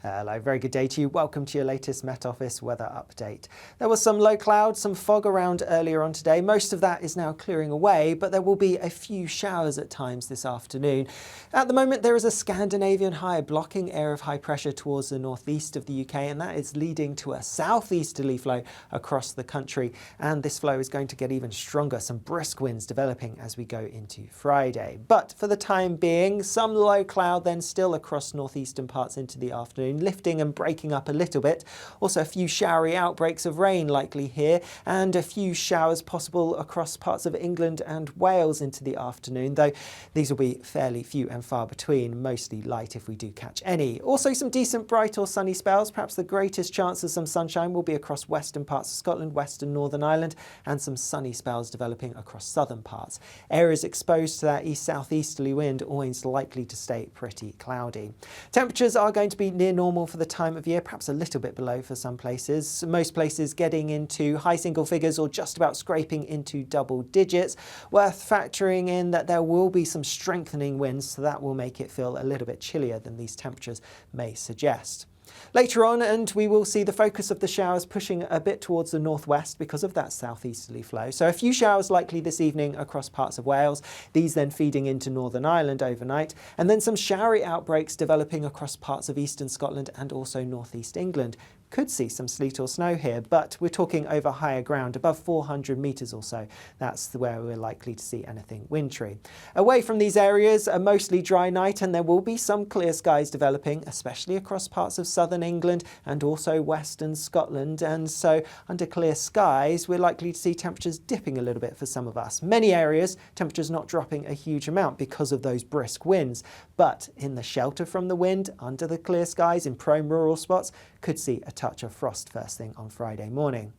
Hello, very good day to you. Welcome to your latest Met Office weather update. There was some low clouds, some fog around earlier on today. Most of that is now clearing away, but there will be a few showers at times this afternoon. At the moment, there is a Scandinavian high blocking area of high pressure towards the northeast of the UK, and that is leading to a southeasterly flow across the country. And this flow is going to get even stronger, some brisk winds developing as we go into Friday. But for the time being, some low cloud then still across northeastern parts into the afternoon, lifting and breaking up a little bit. Also a few showery outbreaks of rain likely here, and a few showers possible across parts of England and Wales into the afternoon, though these will be fairly few and far between, mostly light if we do catch any. Also some decent bright or sunny spells. Perhaps the greatest chance of some sunshine will be across western parts of Scotland, western Northern Ireland, and some sunny spells developing across southern parts. Areas exposed to that east-southeasterly wind always likely to stay pretty cloudy. Temperatures are going to be near normal for the time of year, perhaps a little bit below for some places. Most places getting into high single figures or just about scraping into double digits. Worth factoring in that there will be some strengthening winds, so that will make it feel a little bit chillier than these temperatures may suggest. Later on, and we will see the focus of the showers pushing a bit towards the northwest because of that southeasterly flow. So a few showers likely this evening across parts of Wales, these then feeding into Northern Ireland overnight, and then some showery outbreaks developing across parts of eastern Scotland and also northeast England. Could see some sleet or snow here, but we're talking over higher ground, above 400 metres or so. That's where we're likely to see anything wintry. Away from these areas, a mostly dry night, and there will be some clear skies developing, especially across parts of southern England and also western Scotland. And so under clear skies, we're likely to see temperatures dipping a little bit for some of us. Many areas, temperatures not dropping a huge amount because of those brisk winds. But in the shelter from the wind, under the clear skies, in prone rural spots, could see a touch of frost first thing on Friday morning.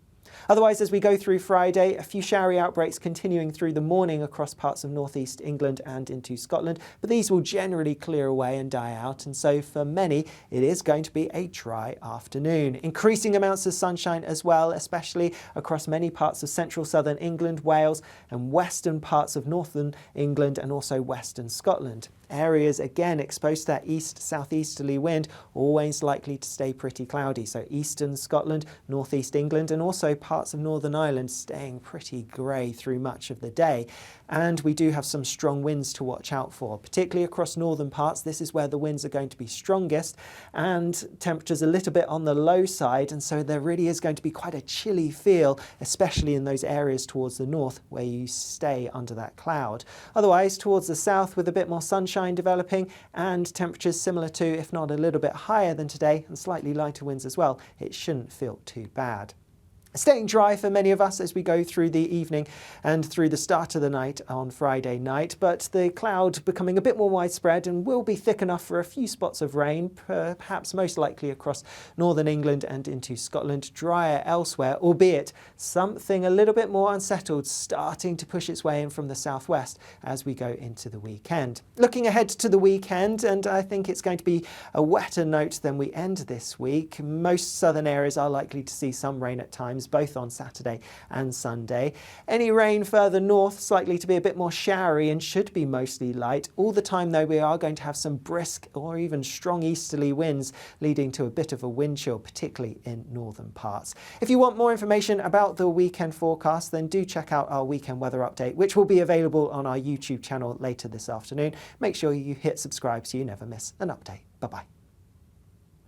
Otherwise, as we go through Friday, a few showery outbreaks continuing through the morning across parts of northeast England and into Scotland, but these will generally clear away and die out, and so for many it is going to be a dry afternoon. Increasing amounts of sunshine as well, especially across many parts of central southern England, Wales and western parts of northern England and also western Scotland. Areas again exposed to that east-southeasterly wind, always likely to stay pretty cloudy. So eastern Scotland, northeast England and also parts of Northern Ireland staying pretty grey through much of the day. And we do have some strong winds to watch out for, particularly across northern parts. This is where the winds are going to be strongest, and temperatures a little bit on the low side, and so there really is going to be quite a chilly feel, especially in those areas towards the north where you stay under that cloud. Otherwise, towards the south with a bit more sunshine developing and temperatures similar to, if not a little bit higher than today, and slightly lighter winds as well, it shouldn't feel too bad. Staying dry for many of us as we go through the evening and through the start of the night on Friday night, but the cloud becoming a bit more widespread and will be thick enough for a few spots of rain, perhaps most likely across northern England and into Scotland, drier elsewhere, albeit something a little bit more unsettled starting to push its way in from the southwest as we go into the weekend. Looking ahead to the weekend, and I think it's going to be a wetter note than we end this week. Most southern areas are likely to see some rain at times, both on Saturday and Sunday. Any rain further north is likely to be a bit more showery and should be mostly light. All the time though, we are going to have some brisk or even strong easterly winds leading to a bit of a wind chill, particularly in northern parts. If you want more information about the weekend forecast, then do check out our weekend weather update, which will be available on our YouTube channel later this afternoon. Make sure you hit subscribe so you never miss an update. Bye-bye.